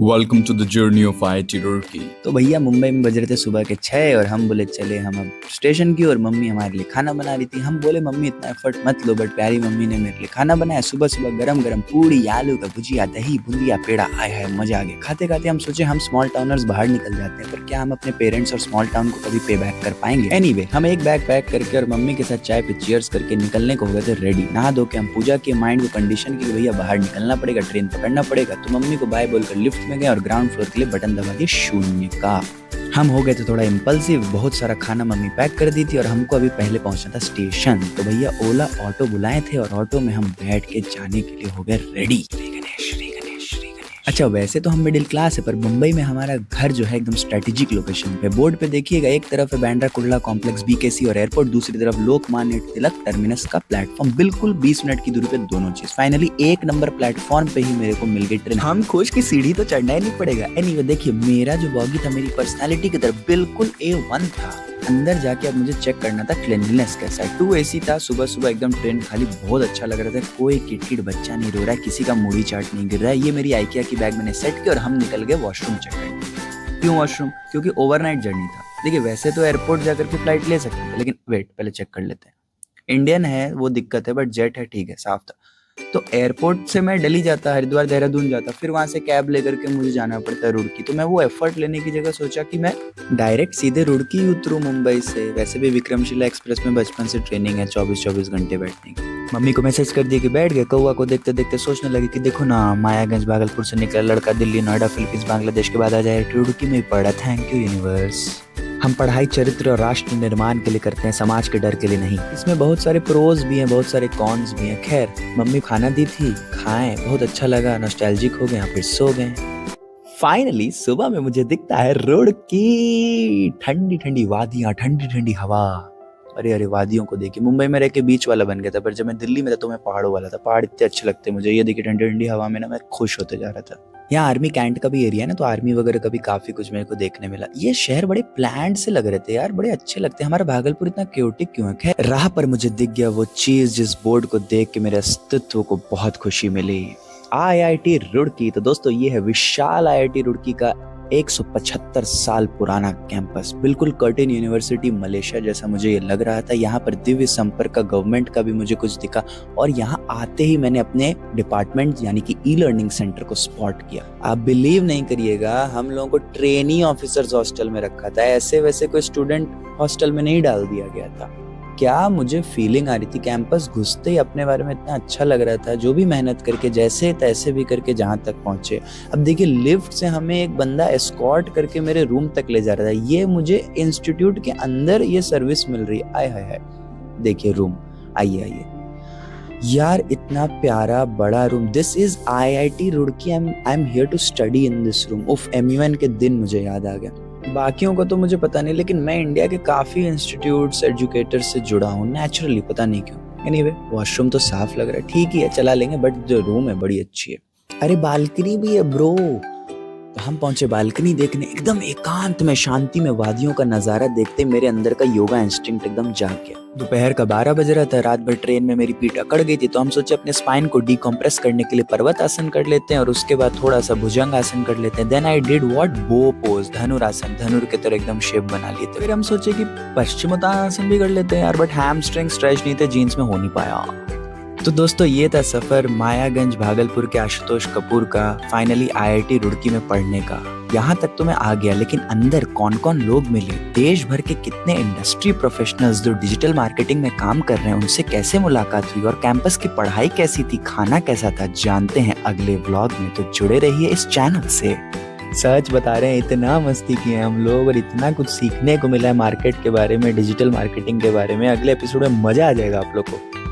Welcome to the journey of IIT Roorkee. तो भैया मुंबई में बज रहे थे सुबह के 6 और हम बोले चले हम अब स्टेशन की और मम्मी हमारे लिए खाना बना रही थी। हम बोले मम्मी इतना एफर्ट मत लो, बट प्यारी मम्मी ने मेरे लिए खाना बनाया। सुबह सुबह गरम गरम पूरी, आलू का भुजिया, दही, बूंदिया, पेड़ा, आय हाय मजा आ गया। खाते खाते हम सोचे हम स्मॉल टाउनर्स बाहर निकल जाते हैं, पर क्या हम अपने पेरेंट्स और स्मॉल टाउन को कभी पे बैक कर पाएंगे? एनीवे, हम एक बैग पैक करके और मम्मी के साथ चाय पे चीयर्स करके निकलने को हो गए थे रेडी। नहा धो के हम पूजा के माइंड को कंडीशन की भैया बाहर निकलना पड़ेगा, ट्रेन पकड़ना पड़ेगा। तो मम्मी को बाय बोलकर लिफ्ट में गए और ग्राउंड फ्लोर के लिए बटन दबा दिया 0 का। हम हो गए थे थोड़ा इम्पल्सिव, बहुत सारा खाना मम्मी पैक कर दी थी और हमको अभी पहले पहुंचना था स्टेशन। तो भैया ओला ऑटो बुलाए थे और ऑटो में हम बैठ के जाने के लिए हो गए रेडी। अच्छा, वैसे तो हम मिडिल क्लास है, पर मुंबई में हमारा घर जो है एकदम स्ट्रेटेजिक लोकेशन पे। बोर्ड पे देखिएगा, एक तरफ है बांद्रा कुर्ला कॉम्प्लेक्स, बीकेसी और एयरपोर्ट, दूसरी तरफ लोकमान्य तिलक टर्मिनस का प्लेटफॉर्म। बिल्कुल 20 मिनट की दूरी पे दोनों चीज। फाइनली 1 नंबर प्लेटफॉर्म पे ही मेरे को मिल गई ट्रेन। हम खुश की सीढ़ी तो चढ़ना ही नहीं पड़ेगा। एनीवे, देखिए मेरा जो बॉगी था मेरी पर्सनैलिटी की तरफ बिल्कुल A1 था। अंदर जाके अब मुझे चेक करना था क्लीनलीनेस कैसा है। 2 AC था। सुबह सुबह एकदम ट्रेन खाली, बहुत अच्छा लग रहा था। कोई किटकिट बच्चा नहीं रो रहा है, किसी का मूड़ी चाट नहीं गिर रहा है। ये मेरी आइकिया की बैग मैंने सेट की और हम निकल गए वॉशरूम चेक करने। क्यों वॉशरूम? क्योंकि ओवरनाइट जर्नी था। देखिए वैसे तो एयरपोर्ट जाकर के फ्लाइट ले सकते थे, लेकिन वेट पहले चेक कर लेते हैं। इंडियन है वो दिक्कत है, बट जेट है ठीक है, साफ था। तो एयरपोर्ट से मैं दिल्ली जाता, हरिद्वार देहरादून जाता, फिर वहां से कैब लेकर के मुझे जाना पड़ता है रुड़की। तो मैं वो एफर्ट लेने की जगह सोचा कि मैं डायरेक्ट सीधे रुड़की उतरूं मुंबई से। वैसे भी विक्रमशिला एक्सप्रेस में बचपन से ट्रेनिंग है 24-24 घंटे बैठने की। मम्मी को मैसेज कर दिया कि बैठ गए। कौवा को देखते देखते सोचने लगे कि देखो ना, मायागंज भागलपुर से निकला लड़का दिल्ली, नोएडा, फिलीपींस, बांग्लादेश के बाद आ जाए रुड़की में ही पड़ा। Thank you universe. हम पढ़ाई चरित्र और राष्ट्र निर्माण के लिए करते हैं, समाज के डर के लिए नहीं। इसमें बहुत सारे प्रोज भी हैं, बहुत सारे कॉन्स भी हैं। खैर, मम्मी खाना दी थी, खाएं, बहुत अच्छा लगा, नॉस्टैल्जिक हो गए, फिर सो गए। फाइनली सुबह में मुझे दिखता है रुड़की, ठंडी ठंडी वादियां, ठंडी ठंडी हवा। अरे अरे, वादियों को देखिए। मुंबई में रह के बीच वाला बन गया था, पर जब मैं दिल्ली में था तो मैं पहाड़ों वाला था। पहाड़ इतने अच्छे लगते मुझे। ये देखिए ठंडी ठंडी हवा में ना मैं खुश होते जा रहा था। यहाँ आर्मी कैंट का भी एरिया है ना, तो आर्मी वगैरह का भी काफी कुछ मेरे को देखने मिला। ये शहर बड़े प्लान्ड से लग रहे थे यार, बड़े अच्छे लगते हैं। हमारा भागलपुर इतना क्योटिक क्यों है? खैर, राह पर मुझे दिख गया वो चीज जिस बोर्ड को देख के मेरे अस्तित्व को बहुत खुशी मिली, IIT रुड़की। तो दोस्तों, ये है विशाल IIT रुड़की का 175 साल पुराना कैंपस। बिल्कुल कर्टिन यूनिवर्सिटी मलेशिया जैसा मुझे ये लग रहा था। यहाँ पर दिव्य संपर्क का गवर्नमेंट का भी मुझे कुछ दिखा, और यहाँ आते ही मैंने अपने डिपार्टमेंट यानी कि ई-लर्निंग सेंटर को स्पॉट किया। आप बिलीव नहीं करिएगा, हम लोगों को ट्रेनी ऑफिसर्स हॉस्टल में रखा था, ऐसे वैसे कोई स्टूडेंट हॉस्टल में नहीं डाल दिया गया था। क्या मुझे फीलिंग आ रही थी, कैंपस घुसते ही अपने बारे में इतना अच्छा लग रहा था। जो भी मेहनत करके जैसे तैसे भी करके जहां तक पहुंचे। अब देखिए, लिफ्ट से हमें एक बंदा एस्कॉर्ट करके मेरे रूम तक ले जा रहा था। ये मुझे इंस्टीट्यूट के अंदर ये सर्विस मिल रही है। आय हाय हाय, देखिए रूम, आइए आइए यार, इतना प्यारा बड़ा room. This is IIT Roorkee. I am here to study in this room. उफ, MUN के दिन मुझे याद आ गया। बाकियों को तो मुझे पता नहीं, लेकिन मैं इंडिया के काफी इंस्टीट्यूट्स, एजुकेटर्स से जुड़ा हूँ नेचुरली, पता नहीं क्यों। एनीवे, वॉशरूम तो साफ लग रहा है, ठीक ही है, चला लेंगे, बट जो रूम है बड़ी अच्छी है। अरे बालकनी भी है ब्रो। तो हम पहुंचे बालकनी देखने। एकदम एकांत में, शांति में, वादियों का नजारा देखते मेरे अंदर का योगा इंस्टिंक्ट एकदम जाग गया। दोपहर का 12 बज रहा था। रात भर ट्रेन में मेरी पीठ अकड़ गई थी, तो हम सोचे अपने स्पाइन को डिकम्प्रेस करने के लिए पर्वत आसन कर लेते हैं और उसके बाद थोड़ा सा भुजंग आसन कर लेते हैं। Then I did what, bow pose, धनुरासन, धनुर के तरह एकदम शेप बना लिए थे। फिर हम सोचे कि पश्चिमोत्तानासन भी कर लेते हैं यार, बट हैमस्ट्रिंग स्ट्रेच नहीं थे, जीन्स में हो नहीं पाया। तो दोस्तों, ये था सफर मायागंज भागलपुर के आशुतोष कपूर का फाइनली IIT रुड़की में पढ़ने का। यहाँ तक तो मैं आ गया, लेकिन अंदर कौन कौन लोग मिले, देश भर के कितने इंडस्ट्री प्रोफेशनल्स जो डिजिटल मार्केटिंग में काम कर रहे हैं, उनसे कैसे मुलाकात हुई, और कैंपस की पढ़ाई कैसी थी, खाना कैसा था, जानते हैं अगले व्लॉग में। तो जुड़े रहिए इस चैनल से। सच बता रहे हैं, इतना मस्ती किए हम लोग और इतना कुछ सीखने को मिला है मार्केट के बारे में, डिजिटल मार्केटिंग के बारे में। अगले एपिसोड में मजा आ जाएगा आप लोग को।